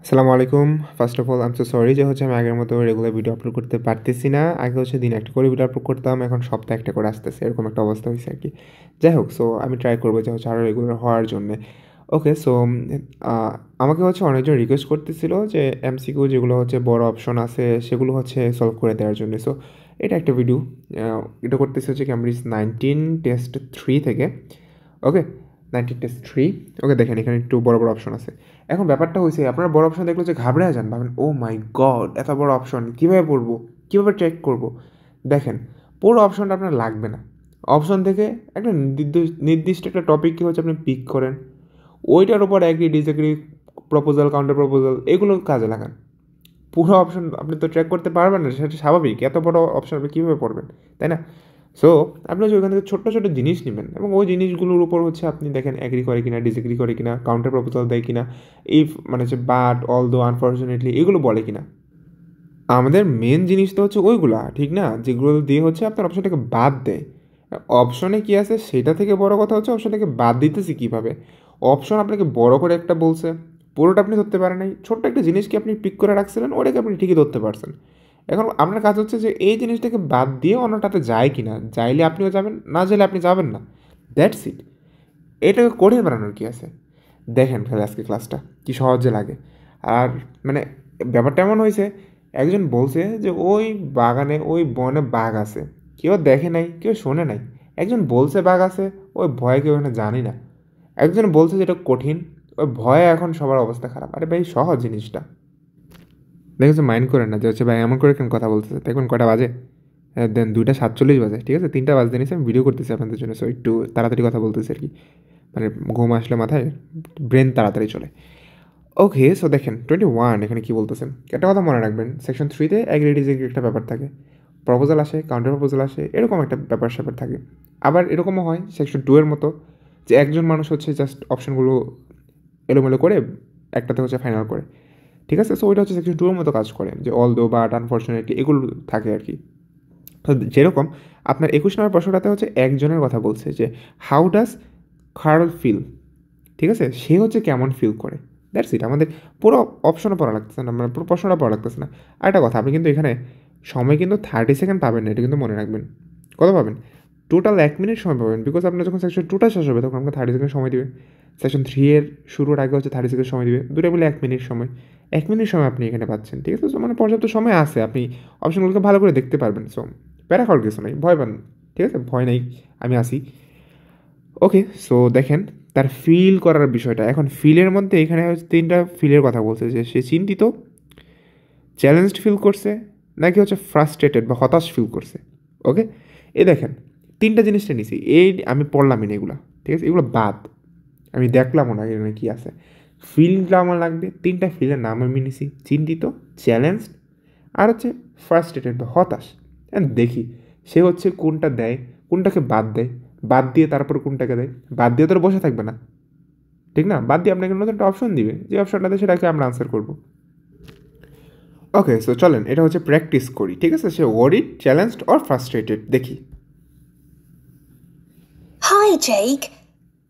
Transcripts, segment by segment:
আসসালামু আলাইকুম। First of all I am so sorry যে আমি আগের মতো রেগুলার ভিডিও আপলোড করতে পারতেছি না। আগে দিনে একটা করে ভিডিও আপলোড করতাম, এখন সপ্তাহে একটা করে আসতেছে, এরকম একটা অবস্থা হয়েছে আর কি। যাই হোক, সো আমি ট্রাই করবো যে আরও রেগুলার হওয়ার জন্যে। ওকে, সো আমাকে অনেকজন রিকোয়েস্ট করতেছিল যে এমসিকিউ যেগুলো বড় অপশন আছে সেগুলো সলভ করে দেওয়ার জন্য। সো এটা একটা ভিডিও, এটা করতেছে ক্যামব্রিজ 19 টেস্ট 3 থেকে। ওকে, 19 টেস্ট 3। ওকে, দেখেন এখানে একটু বড় বড় অপশন আছে। এখন ব্যাপারটা হয়েছে, আপনারা বড় অপশন দেখলে ঘাবড়ে যান, ভাবেন ও মাই গড এত বড় অপশন কীভাবে পড়বো, কীভাবে চেক করব। দেখেন, পুরো অপশনটা আপনার লাগবে না। অপশন থেকে একটা নির্দিষ্ট একটা টপিককে আপনি পিক করেন, ওইটার উপর agree disagree, proposal, counter proposal, এগুলো কাজে লাগান। পুরো অপশন আপনি তো ট্র্যাক করতে পারবেন না, সেটা স্বাভাবিক। এত বড় অপশন আপনি কীভাবে পড়বেন, তাই না? সো আপনি ওইখান থেকে ছোট্ট ছোটো জিনিস নেবেন এবং ওই জিনিসগুলোর উপর আপনি দেখেন এগ্রি করে কিনা, ডিসএগ্রি করে কিনা, কাউন্টার প্রপোজাল দেয় কিনা, ইফ বাট, অল দো, আনফর্চুনেটলি, এগুলো বলে কিনা। আমাদের মেন জিনিস তো ওইগুলা, ঠিক না? যেগুলো দিয়ে আপনার অপশনটাকে বাদ দেয়। অপশনে কি আছে সেটা থেকে বড় কথা অপশনটাকে বাদ দিতেছি কীভাবে। অপশন আপনাকে বড় করে একটা বলছে, পুরোটা আপনি ধরতে পারেন নাই। ছোট্ট একটা জিনিসকে আপনি পিক করে রাখছিলেন, ওটাকে আপনি ঠিকই ধরতে পারছেন। এখন আপনার কাজ যে এই জিনিসটাকে বাদ দিয়ে অন্যটাতে যায় কি না। যাইলে আপনিও যাবেন, না যাইলে আপনি যাবেন না। That's it. এটাকে কঠিন বানানোর কী আছে? দেখেন খালি আজকে ক্লাসটা কি সহজে লাগে। আর ব্যাপারটা এমন হয়েছে, একজন বলছে যে ওই বাগানে, ওই বনে বাঘ আছে, কেউ দেখে নাই, কেউ শোনে নাই। একজন বলছে বাঘ আছে, ওই ভয়ে কেউ এখানে জানি না। একজন বলছে যেটা কঠিন, ওই ভয়ে এখন সবার অবস্থা খারাপ। আরে ভাই, সহজ জিনিসটা দেখেছো, মাইন্ড করেন না যে ভাই এমন করে কেন কথা বলতেছে। দেখবেন কটা বাজে, দেন 2:47 বাজে, ঠিক আছে? 3টা বাজতে নিয়েছে, আমি ভিডিও করতেছি আপনাদের জন্য। সো একটু তাড়াতাড়ি কথা বলতেছি আর কি, ঘুম আসলে মাথায় ব্রেন তাড়াতাড়ি চলে। ওকে, সো দেখেন 21 এখানে কী বলতেছেন। একটা কথা মনে রাখবেন, সেকশন 3-তে এগ্রি ডিসএগ্রি একটা ব্যাপার থাকে, প্রপোজাল আসে, কাউন্টার প্রপোজাল আসে, এরকম একটা ব্যাপার স্যাপার থাকে। আবার এরকমও হয় সেকশন 2-এর মতো, যে একজন মানুষ জাস্ট অপশনগুলো এলোমেলো করে একটাতে ফাইনাল করে, ঠিক আছে? সো ওইটা সেকশন 2-এর মতো কাজ করে, যে অল দো, বাট, আনফর্চুনেটলি, এগুলো থাকে আর কি। তো যেরকম আপনার 21 নম্বর প্রশ্নটাতে একজনের কথা বলছে যে হাউ ডাজ কার্ল ফিল, ঠিক আছে? সে কেমন ফিল করে। That's it. আমাদের পুরো অপশনও পড়া লাগতেছে না, পুরো প্রশ্নটা পড়া লাগতেছে না। আর একটা কথা, আপনি কিন্তু এখানে সময় কিন্তু 30 সেকেন্ড পাবেন না, এটা কিন্তু মনে রাখবেন। কত পাবেন? টোটাল 1 মিনিট সময় পাবেন, বিকজ আপনার যখন সেকশন 2টা শেষ হবে তখন আমাকে 30 সেকেন্ড সময় দিবে। সেকশন 3-এর শুরুর আগে 30 সেকেন্ড সময় দিবে, দুটো বলে 1 মিনিট সময়। 1 মিনিট সময় আপনি এখানে পাচ্ছেন, ঠিক আছে? পর্যাপ্ত সময় আছে, আপনি অপশনগুলোকে ভালো করে দেখতে পারবেন। সো প্যারা খাওয়ার কিছু নাই, ভয় পান, ঠিক আছে? ভয় নাই, আমি আসি। ওকে, সো দেখেন তার ফিল করার বিষয়টা। এখন ফিলের মধ্যে এখানে 3টা ফিলের কথা বলছে, যে সে চিন্তিত, চ্যালেঞ্জড ফিল করছে, নাকি ফ্রাস্ট্রেটেড বা হতাশ ফিল করছে। ওকে, দেখেন 3টা জিনিসটা নিছি, এই আমি পড়লামই না এগুলো, ঠিক আছে? এগুলো বাদ, আমি দেখলামও না এখানে কী আছে। ফিলটা আমার লাগবে, 3টা ফিলের নাম আমি নিছি, চিন্তিত, চ্যালেঞ্জড, আর ফ্রাস্ট্রেটেড বা হতাশ। দেখি সে কোনটা দেয়, কোনটাকে বাদ দেয়, বাদ দিয়ে তারপর কোনটাকে দেয়। বাদ দিয়ে তো বসে থাকবে না, ঠিক না? বাদ দিয়ে আপনাকে নতুন একটা অপশন দিবে, যে অপশনটা দেয় সেটাকে আমরা আনসার করবো। ওকে, সো চলেন এটা প্র্যাকটিস করি, ঠিক আছে? সে ওয়ারিড, চ্যালেঞ্জড অর ফ্রাস্ট্রেটেড, দেখি। Hi, Jake.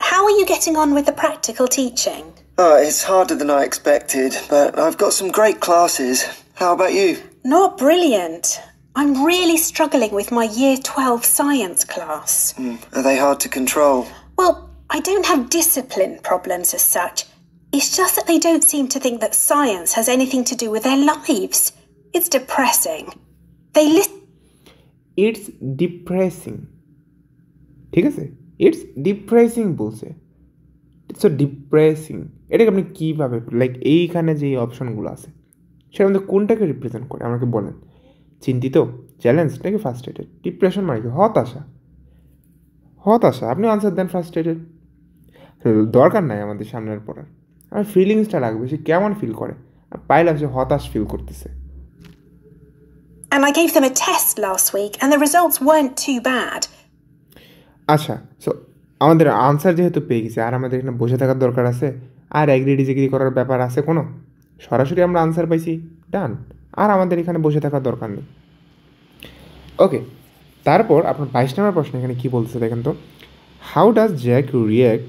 How are you getting on with the practical teaching? It's harder than I expected, but I've got some great classes. How about you? Not brilliant. I'm really struggling with my Year 12 science class. Are they hard to control? Well, I don't have discipline problems as such. It's just that they don't seem to think that science has anything to do with their lives. It's depressing. It's depressing, ঠিক আছে? It's depressing বলছে, it's depressing. এটাকে আপনি কীভাবে, এইখানে যে অপশনগুলো আছে সেটার মধ্যে কোনটাকে রিপ্রেজেন্ট করে আমাকে বলেন। চিন্তিত, চ্যালেঞ্জ, নাকি ফ্রাস্ট্রেটেড? ডিপ্রেশন মানে কি? হতাশা। হতাশা, আপনি আনসার দেন ফ্রাস্ট্রেটেড। দরকার নাই আমাদের সামনের পড়ার, আমার ফিলিংসটা লাগবে, সে কেমন ফিল করে। পাইলাম সে হতাশ ফিল করতেছে। And I gave them a test last week and the results weren't too bad. আচ্ছা, সো আমাদের আনসার যেহেতু পেয়ে গেছি, আর আমাদের এখানে বসে থাকার দরকার আছে? আর এগ্রি ডিসএগ্রি করার ব্যাপার আছে কোনো? সরাসরি আমরা আনসার পাইছি, ডান। আর আমাদের এখানে বসে থাকার দরকার নেই। ওকে, তারপর আপনার 22 নম্বর প্রশ্ন এখানে কী বলছে দেখেন তো। How does Jack react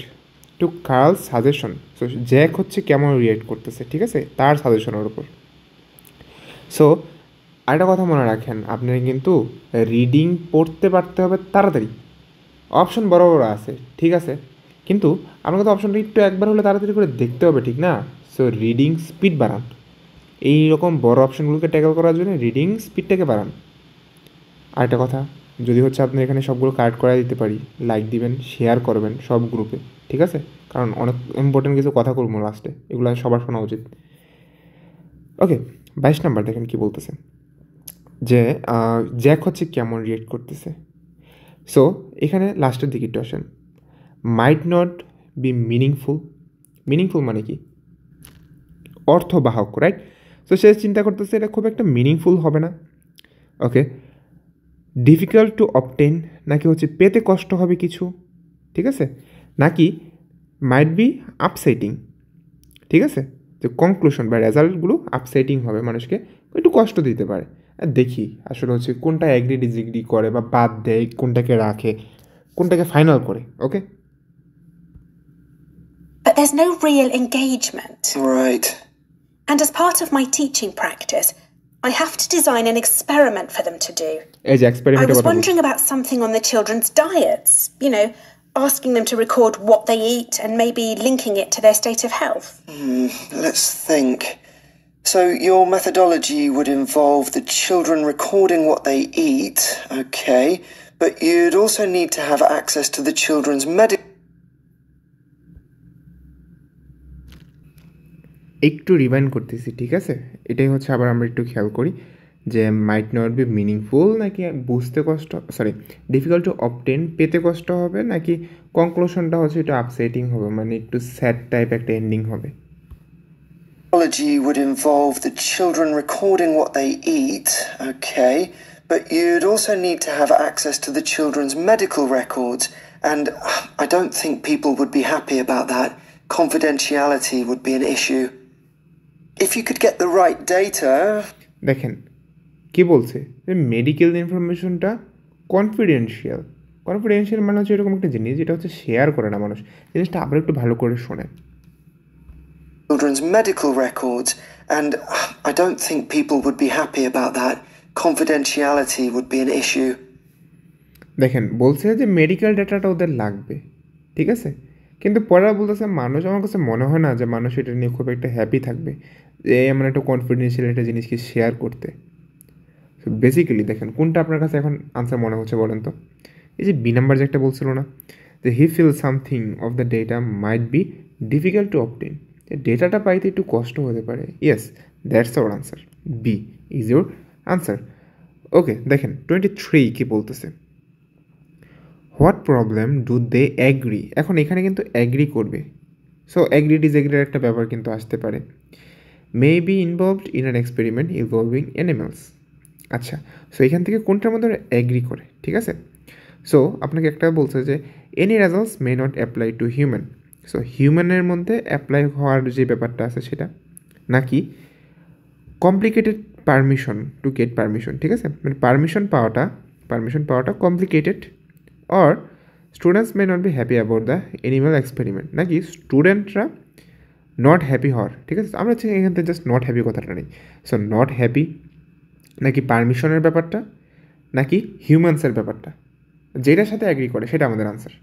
to Carl's suggestion. So Jack হচ্ছে কেমন রিয়েক্ট করতেছে, ঠিক আছে, তার সাজেশনের উপর। সো আরেকটা কথা মনে রাখেন, আপনার কিন্তু রিডিং পড়তে পারতে হবে তাড়াতাড়ি। অপশন বড় বড় আছে, ঠিক আছে, কিন্তু আমাকে তো অপশনটা একটু একবার হলে তাড়াতাড়ি করে দেখতে হবে, ঠিক না? সো রিডিং স্পিড বাড়ান। এই রকম বড় অপশনগুলোকে ট্যাকল করার জন্য রিডিং স্পিডটাকে বাড়ান। আরেকটা কথা, যদি হচ্ছে আপনি এখানে সবগুলো কারেক্ট করা দিতে পারি, লাইক দিবেন, শেয়ার করবেন সব গ্রুপে, ঠিক আছে, কারণ অনেক ইম্পর্টেন্ট কিছু কথা বলবো লাস্টে, এগুলো সবার শোনা উচিত। ওকে, 22 নাম্বার দেখেন কি বলতেছে, যে জ্যাক হচ্ছে কেমন রিয়েক্ট করতেছে। সো এখানে লাস্টের দিকে একটু আসেন, might not be meaningful. Meaningful মানে কি? অর্থবাহক, রাইট? সো সে চিন্তা করতেছে এটা খুব একটা মিনিংফুল হবে না। ওকে, ডিফিকাল্ট টু অবটেন নাকি হচ্ছে পেতে কষ্ট হবে কিছু, ঠিক আছে, নাকি মাইট বি আপসেটিং, ঠিক আছে, যে কনক্লুশন বা রেজাল্টগুলো আপসেটিং হবে, মানুষকে একটু কষ্ট দিতে পারে। আর দেখি আসলে হচ্ছে কোনটা অ্যাগ্রি ডিসএগ্রি করে বা বাদ দেয়, কোনটাকে রাখে, কোনটাকে ফাইনাল করে। ওকে, But there's no real engagement. Right. And as part of my teaching practice, I have to design an experiment for them to do. এই যে I এক্সপেরিমেন্টের was কথা বলছি। wondering about something on the children's diets, asking them to record what they eat and maybe linking it to their state of health. Let's think. So your methodology would involve the children recording what they eat, okay, but you'd also need to have access to the children's medical... একটু rewind করতেছি, ঠিক আছে, এটাই হচ্ছে আবার আমরা একটু খেয়াল করি যে মাইট নট বি মিনিংফুল নাকি বুঝতে কষ্ট, সরি ডিফিকাল্ট টু অবটেন পেতে কষ্ট হবে, নাকি কনক্লুশনটা হচ্ছে একটু আপসেটিং হবে, মানে একটু স্যাড টাইপ একটা এন্ডিং হবে। Methodology would involve the children recording what they eat, okay, but you'd also need to have access to the children's medical records, and I don't think people would be happy about that. Confidentiality would be an issue. If you could get the right data... দেখেন কি বলছে, যে medical ইনফরমেশনটা confidential. Confidential মানে হচ্ছে এরকম একটা জিনিস যেটা হচ্ছে শেয়ার করে না মানুষ। জিনিসটা আবার একটু ভালো করে শোনেন। Children's medical records, and I don't think people would be happy about that. Confidentiality would be an issue. দেখেন বলছে যে মেডিকেল ডেটাটা ওদের লাগবে, ঠিক আছে, কিন্তু পরে বলতেছে মানুষ, আমার কাছে মনে হয় না যে মানুষ এটা নিয়ে খুব একটা হ্যাপি থাকবে যে এমন একটা কনফিডেন্সিয়াল একটা জিনিসকে শেয়ার করতে। সো বেসিক্যালি দেখেন কোনটা আপনার কাছে এখন আনসার মনে হচ্ছে বলেন তো। এই যে বি নাম্বার যে একটা বলছিল না, যে he feel something of the data might be difficult to obtain, ডেটাটা পাইতে একটু কষ্ট হতে পারে। Yes, that's our answer, B is your answer. Okay, দেখেন 23 কি বলতেছে, what problem do they agree. এখন এখানে কিন্তু অ্যাগ্রি করবে, সো অ্যাগ্রি ডিসএগ্রির একটা ব্যাপার কিন্তু আসতে পারে। May be involved in an experiment involving animals. আচ্ছা, সো এখান থেকে কোনটার মধ্যে অ্যাগ্রি করে, ঠিক আছে। সো আপনাকে একটা বলছে যে any results may not apply to human. So হিউম্যানের মধ্যে অ্যাপ্লাই হওয়ার যে ব্যাপারটা আছে সেটা, নাকি complicated permission to get permission, ঠিক আছে, মানে পারমিশন পাওয়াটা complicated, or students may not be happy about the animal experiment, নাকি স্টুডেন্টরা নট হ্যাপি হওয়ার, ঠিক আছে। আমরা হচ্ছে এখান থেকে জাস্ট নট হ্যাপি কথাটা নেই। সো নট হ্যাপি, নাকি পারমিশনের ব্যাপারটা, নাকি হিউম্যানসের ব্যাপারটা, যেটার সাথে অ্যাগ্রি করে সেটা আমাদের answer.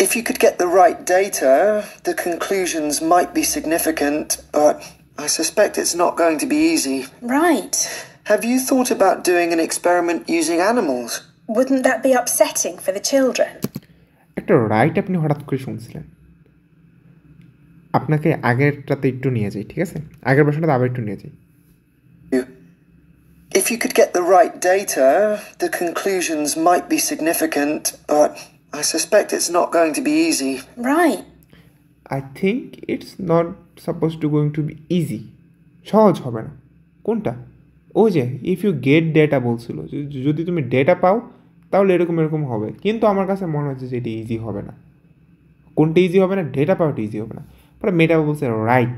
If you could get the right data, the conclusions might be significant, but I suspect it's not going to be easy. Right. Have you thought about doing an experiment using animals? Wouldn't that be upsetting for the children? একটা right আপনি হঠাৎ করে শুনছিলেন, আপনাকে আগেরটাতে একটু নিয়ে যাই, ঠিক আছে, আগের প্রশ্নটাতে আবার একটু নিয়ে যাই। If you could get the right data, the conclusions might be significant, but I suspect it's not going to be easy. Right. I think it's not suppose two going to be easy. সহজ হবে না। কোনটা? ওই যে if you get data বলছিল, যদি তুমি data পাও তাহলে এরকম এরকম হবে, কিন্তু আমার কাছে মনে হচ্ছে যে এটি ইজি হবে না। কোনটা ইজি হবে না? ডেটা পাওয়াটা ইজি হবে না। পরে মেটা বলছে রাইট।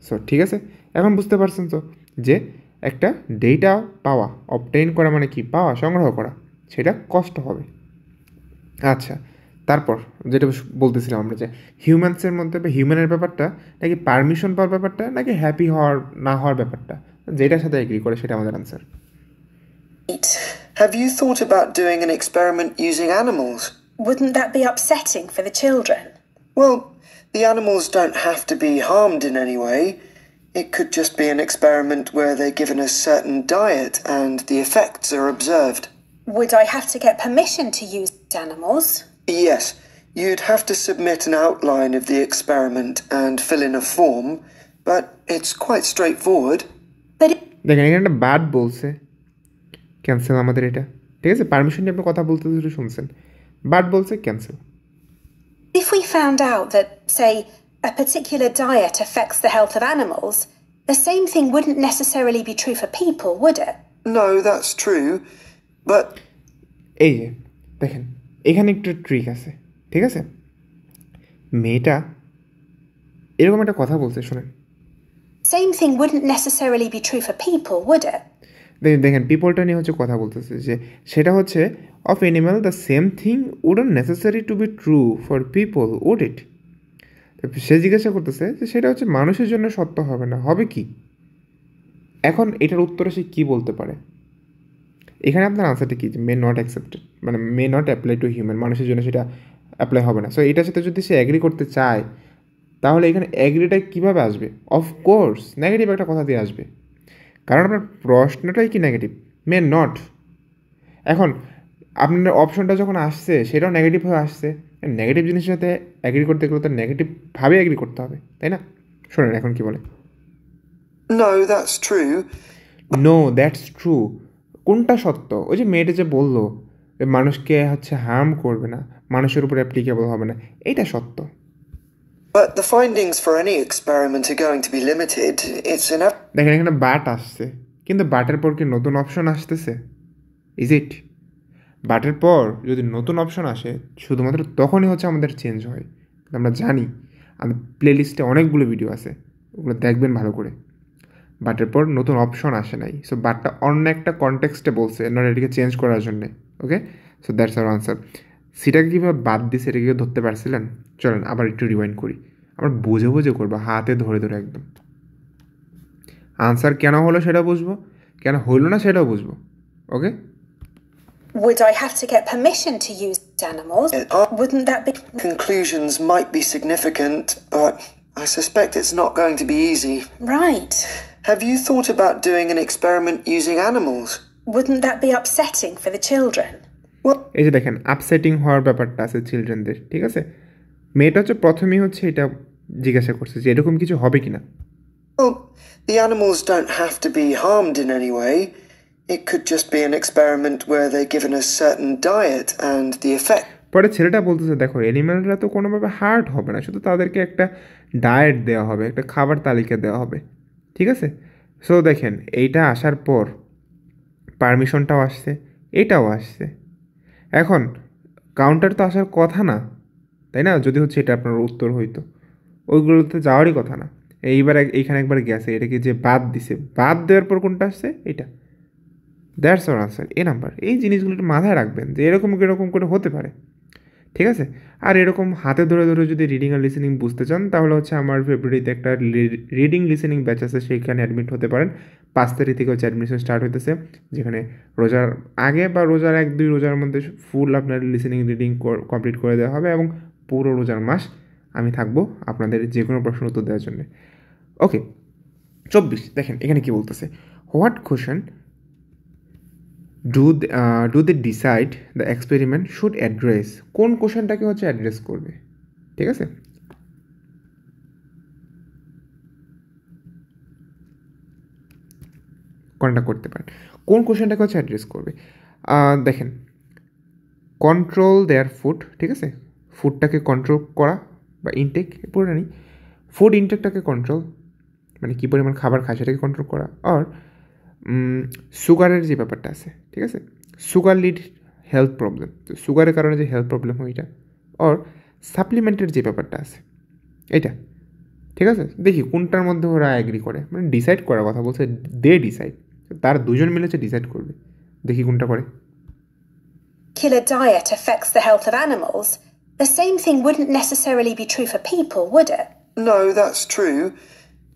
সো ঠিক আছে, এখন বুঝতে পারছেন তো যে একটা ডেটা পাওয়া, অবটেইন করা মানে কি, পাওয়া, সংগ্রহ করা, সেটা কষ্ট হবে। আচ্ছা, তারপর যেটা বলতেছিলাম আমরা যে হিউম্যানসের মধ্যে বা হিউম্যানের ব্যাপারটা নাকি পারমিশন পাওয়ার ব্যাপারটা নাকি হ্যাপি হওয়ার না হওয়ার ব্যাপারটা, যেটার সাথে এগ্রি করে সেটা আমাদের answer. Have you thought about doing an experiment using animals? Wouldn't that be upsetting for the children? Well, the animals don't have to be harmed in any way. It could just be an experiment where they're given a certain diet and the effects are observed. Would I have to get permission to use animals? Yes, you'd have to submit an outline of the experiment and fill in a form, but it's quite straightforward. But দেখেন এখানে একটা bad বলছে, cancel আমাদের এটা, ঠিক আছে? Permission নিয়ে আপনি কথা বলতে শুনছেন, ব্যাড বলছে cancel. if we found out that, say, a particular diet affects the health of animals, the same thing wouldn't necessarily be true for people, would it? No, that's true, but এই যে দেখেন এখানে একটু trick আছে, ঠিক আছে? মেয়েটা এরকম একটা কথা বলছে, শোনেন। Same thing wouldn't necessarily be true for people, would it? দেখেন পিপলটা নিয়ে হচ্ছে কথা বলতেছে যে সেটা হচ্ছে of animal the same thing wouldn't necessary to be true for people would it. সে জিজ্ঞাসা করতেছে যে সেটা হচ্ছে মানুষের জন্য সত্য হবে না, হবে কি? এখন এটার উত্তরে সে কী বলতে পারে? এখানে আপনার আনসারটা কি, যে মে নট অ্যাকসেপ্টেড, মানে মে নট অ্যাপ্লাই টু হিউম্যান, মানুষের জন্য সেটা অ্যাপ্লাই হবে না। সো এটার সাথে যদি সে অ্যাগ্রি করতে চায় তাহলে এখানে অ্যাগ্রিটা কীভাবে আসবে? অফকোর্স নেগেটিভ একটা কথা দিয়ে আসবে, কারণ আপনার প্রশ্নটাই কি নেগেটিভ, মে নট। এখন আপনার অপশনটা যখন আসছে সেটাও নেগেটিভ হয়ে আসছে, নেগেটিভ জিনিসের সাথে অ্যাগ্রি করতে গেলে তো নেগেটিভভাবে অ্যাগ্রি করতে হবে, তাই না? শোনেন এখন কি বলে, no, that's true. No that's true. কোনটা সত্য? ওই যে মেয়েটা যে বললো মানুষকে হচ্ছে হার্ম করবে না, মানুষের উপর অ্যাপ্লিকেবল হবে না, এইটা সত্য। But the findings for any experiment are going to be limited. It's enough. দেখেন এখানে বাট আসছে, কিন্তু বাটের পর কি নতুন অপশন আসতেছে? Is it? বাটের পর যদি নতুন অপশন আসে শুধুমাত্র তখনই হচ্ছে আমাদের চেঞ্জ হয়। আমরা জানি আমাদের প্লেলিস্টে অনেকগুলো ভিডিও আছে, ওগুলো দেখবেন ভালো করে। বাটের পর নতুন অপশন আসে নাই, সো বাটটা অন্য একটা কনটেক্সটে বলছে, নট এটাকে চেঞ্জ করার জন্যে। ওকে, সো দ্যাটস আওয়ার আনসার। সেটাকে কীভাবে বাদ দিছে এটাকে ধরতে পারছিলেন? চলেন আবার একটু রিওয়াইন্ড করি, আমরা বুঝে বুঝে করবো, হাতে ধরে ধরে একদম। আনসার কেন হলো সেটা বুঝবো, কেন হইলো না সেটাও বুঝবো। ওকে, Would I have to get permission to use animals? Wouldn't that be... Conclusions might be significant, but I suspect it's not going to be easy. Right. Have you thought about doing an experiment using animals? Wouldn't that be upsetting for the children? Well, এই যে দেখেন upsetting হওয়ার ব্যাপারটা আছে চিলড্রেনদের, ঠিক আছে? মেয়েটা হচ্ছে প্রথমেই হচ্ছে এটা জিজ্ঞাসা করছে যে এরকম কিছু হবে কি না। the animals don't have to be harmed in any way. It could just be an experiment where they're given a certain diet and the effect. পরে ছেলেটা বলতেছে দেখো অ্যানিম্যালরা তো কোনোভাবে হার্ট হবে না, শুধু তাদেরকে একটা ডায়েট দেওয়া হবে, একটা খাবার তালিকা দেওয়া হবে, ঠিক আছে? সো দেখেন এইটা আসার পর পারমিশনটাও আসছে, এটাও আসছে। এখন কাউন্টার তো আসার কথা না, তাই না? যদি হচ্ছে এটা আপনার উত্তর হইতো, ওইগুলোতে যাওয়ারই কথা না। এইবার এইখানে একবার গেছে, এটাকে যে বাদ দিছে, বাদ দেওয়ার পর কোনটা আসছে? এটা। That's our answer, A number. এই জিনিসগুলো একটু মাথায় রাখবেন যে এরকম করে হতে পারে, ঠিক আছে? আর এরকম হাতে ধরে ধরে যদি রিডিং আর লিসেনিং বুঝতে চান তাহলে হচ্ছে আমার ফেব্রুয়ারিতে একটা রিডিং লিসেনিং ব্যাচ আছে, সেইখানে অ্যাডমিট হতে পারেন। 5 তারিখ থেকে হচ্ছে অ্যাডমিশন স্টার্ট হইতেছে, যেখানে রোজার আগে বা রোজার 1-2 রোজার মধ্যে ফুল আপনার লিসেনিং রিডিং কমপ্লিট করে দেওয়া হবে, এবং পুরো রোজার মাস আমি থাকবো আপনাদের যে কোনো প্রশ্ন উত্তর দেওয়ার জন্য। ওকে, 24 দেখেন এখানে কি বলতেছে, what question do they decide the experiment should address? কোন কোশ্চেনটাকে হচ্ছে অ্যাড্রেস করবে, ঠিক আছে? কোনটা করতে পারেন, কোন কোশ্চেনটাকে হচ্ছে অ্যাড্রেস করবে? দেখেন কন্ট্রোল দেয়ার ফুড, ঠিক আছে? ফুডটাকে কন্ট্রোল করা বা ইনটেক, পুরো নেই, ফুড ইনটেকটাকে কন্ট্রোল, মানে কী পরিমাণ খাবার খায় সেটাকে কন্ট্রোল করা। আর সুগারের যে ব্যাপারটা আছে, ঠিক আছে? সুগার লিড হেলথ প্রবলেম, তো সুগারের কারণে যে হেলথ প্রবলেম হয় এটা। আর সাপ্লিমেন্টের যে ব্যাপারটা আছে এটা, ঠিক আছে? দেখি কোনটার মধ্যে ওরা অ্যাগ্রি করে, মানে ডিসাইড করার কথা বলছে, দে ডিসাইড, তার দুজন মিলে হচ্ছে ডিসাইড করবে, দেখি কোনটা করে। Killer diet affects the health of animals. The same thing wouldn't necessarily be true for people, would it? No, that's true.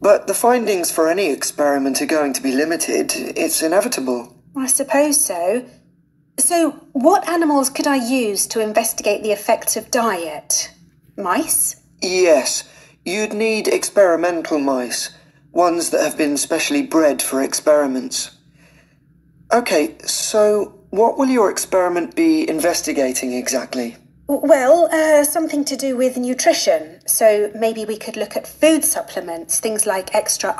But the findings for any experiment are going to be limited. It's inevitable. I suppose so. So, what animals could I use to investigate the effects of diet? Mice? Yes, you'd need experimental mice, ones that have been specially bred for experiments. Okay, so what will your experiment be investigating exactly? Well, something to do with nutrition. So maybe we could look at food supplements, things like extra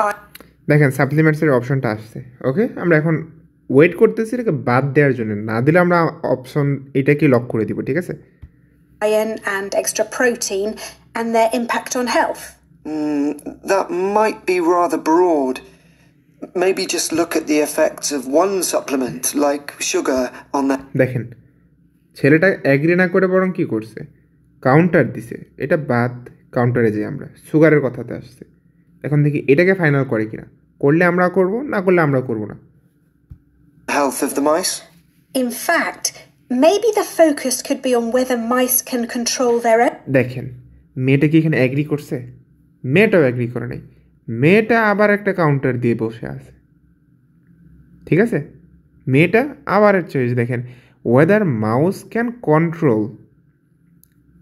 দেখেন সাপ্লিমেন্টসের অপশনটা আসছে ওকে আমরা এখন wait করতেছি এটাকে বাদ দেওয়ার জন্য না দিলে আমরা অপশন এটাকে লক করে দিব ঠিক আছে iron and extra protein and their impact on health. That might be rather broad. Maybe just look at the effects of one supplement, like sugar, on that. দেখেন ছেলেটা অ্যাগ্রি না করে বরং কি করছে কাউন্টার দিছে এটা বাদ কাউন্টারে যাই আমরা সুগারের কথাতে আসছে এখন দেখি এটাকে ফাইনাল করে কিনা করলে আমরা করব না করলে আমরা করব না Health of the mice? In fact, maybe the focus could be on whether mice can control their own. দেখেন মেয়েটা কি এখানে অ্যাগ্রি করছে মেয়েটাও অ্যাগ্রি করে নাই মেয়েটা আবার একটা কাউন্টার দিয়ে বসে আছে ঠিক আছে মেয়েটা আবার চয়েস দেখেন ওয়েদার মাউস ক্যান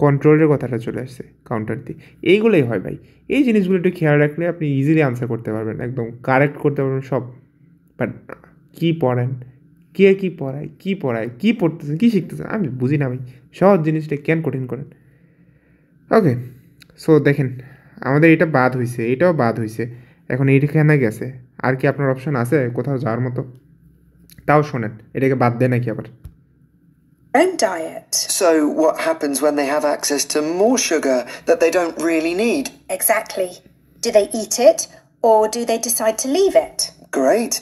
কন্ট্রোলের কথাটা চলে আসছে কাউন্টার দিয়ে এইগুলোই হয় ভাই এই জিনিসগুলো একটু খেয়াল রাখলে আপনি ইজিলি আনসার করতে পারবেন একদম কারেক্ট করতে পারবেন সব বাট কী পড়েন কে কী পড়ায় কী পড়তেছেন কী শিখতেছেন আমি বুঝি না ভাই সহজ জিনিসটা কেন কঠিন করেন ওকে সো দেখেন আমাদের এটা বাদ হয়েছে এটাও বাদ হয়েছে এখন এইখানে গেছে আর কি আপনার অপশন আছে কোথাও যাওয়ার মতো তাও শোনেন এটাকে বাদ দেয় নাকি আবার Own diet. So, what happens when they have access to more sugar that they don't really need? Exactly. Do they eat it or do they decide to leave it? Great.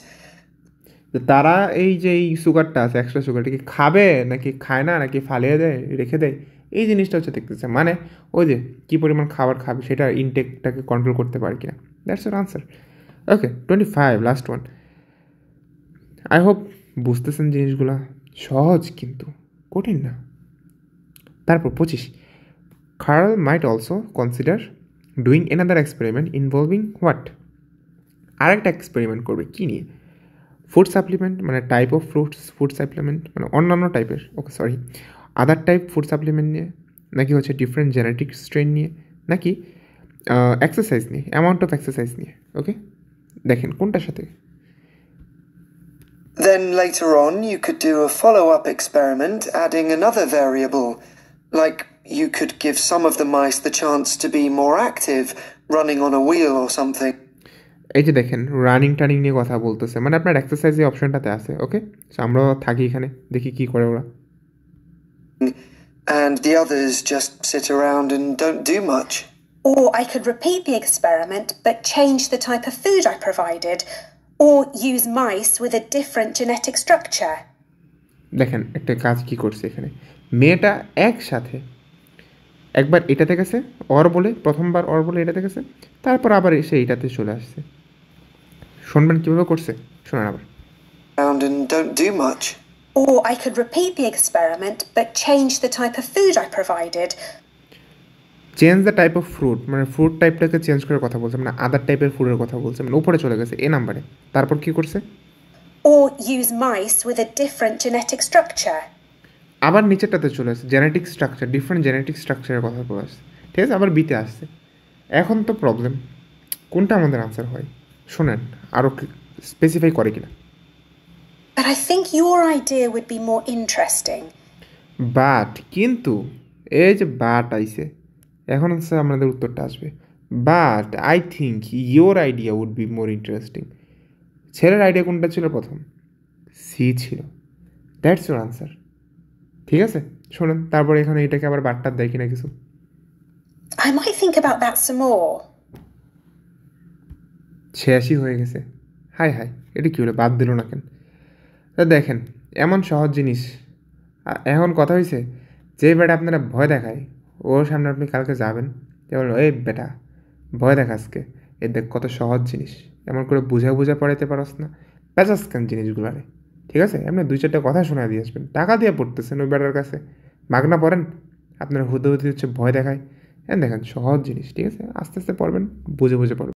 তারা এই যে এই সুগারটা আছে এক্সট্রা সুগারটা কি খাবে নাকি খায় না নাকি ফালিয়ে দেয় রেখে দেয় এই জিনিসটা হচ্ছে দেখতেছে মানে ওই যে কী পরিমাণ খাবার খাবে সেটা ইনটেকটাকে কন্ট্রোল করতে পারে কিনা that's your answer okay 25 last one I hope বুঝতেছেন জিনিসগুলো সহজ কিন্তু কঠিন না তারপর 25 Carl might also consider doing another experiment involving what আরেকটা এক্সপেরিমেন্ট করবে কী নিয়ে ফুড সাপ্লিমেন্ট মানে টাইপ অফ ফুড সাপ্লিমেন্ট মানে অন্যান্য টাইপের ওকে সরি আদার টাইপ ফুড সাপ্লিমেন্ট নিয়ে নাকি হচ্ছে ডিফারেন্ট জেনেটিক স্ট্রেন নিয়ে নাকি এক্সারসাইজ নিয়ে অ্যামাউন্ট অফ এক্সারসাইজ নিয়ে ওকে দেখেন কোনটার সাথে Then later on, you could do a follow-up experiment adding another variable. Like, you could give some of the mice the chance to be more active, running on a wheel or something. এই যে দেখেন running টানিং নিয়ে কথা বলতেছে মানে আপনার exercise এই অপশনটাতে আছে ওকে সো আমরাও থাকি এখানে দেখি কী করে ওরা And the others just sit around and don't do much. Or I could repeat the experiment but change the type of food I provided. Or use mice with a different genetic structure. দেখেন একটা কাজ কি করছে এখানে মেয়েটা একসাথে একবার এটাতে গেছে প্রথমবার বলে এটাতে গেছে তারপর আবার এসে এইটাতে চলে আসছে শুনবেন কীভাবে করছে শোনেন আবার Around and don't do much. Or I could repeat the experiment but change the type of food I provided. Change the type of fruit মানে ফ্রুট টাইপটাকে চেঞ্জ করার কথা বলছে মানে আদার টাইপের ফুডের কথা বলছে মানে উপরে চলে গেছে এ নাম্বারে তারপর কী করছে Or use mice with a different genetic structure. আবার নিচেরটাতে চলে আসছে জেনেটিক স্ট্রাকচার ডিফারেন্ট জেনেটিক স্ট্রাকচারের কথা বলে আসছে ঠিক আছে আবার বিতে আসছে এখন তো প্রবলেম কোনটা আমাদের আনসার হয় শোনেন আরও স্পেসিফাই করে কিনা But I think your idea would be more interesting. But কিন্তু এই যে বাট আইছে এখন হচ্ছে আমাদের উত্তরটা আসবে but I think your idea would be more interesting ছেলের আইডিয়া কোনটা ছিল প্রথম সি ছিল দ্যাটস ইউর আনসার ঠিক আছে শোনেন তারপর এখানে এটাকে আবার বাটটার দেয় কিনা কিছু I might think about that some more. 86 হয়ে গেছে হাই এটা কী হলো বাদ দিল না কেন তা দেখেন এমন সহজ জিনিস এখন কথা হয়েছে যে বেটা আপনারা ভয় দেখায় ওর সামনে আপনি কালকে যাবেন যে বললো এই বেটা ভয় দেখা আজকে এ দেখ কত সহজ জিনিস এমন করে বুঝা পড়াইতে পারস না প্যাচাস কেন জিনিসগুলো আরে ঠিক আছে এমনি 2-4টা কথা শোনা দিয়ে আসবেন টাকা দিয়ে পড়তেছেন ওই বেটার কাছে মাগনা পড়েন আপনারা হুদে হুদে হচ্ছে ভয় দেখায়। দেখেন সহজ জিনিস, ঠিক আছে? আস্তে আস্তে পড়বেন, বুঝে বুঝে পড়বেন।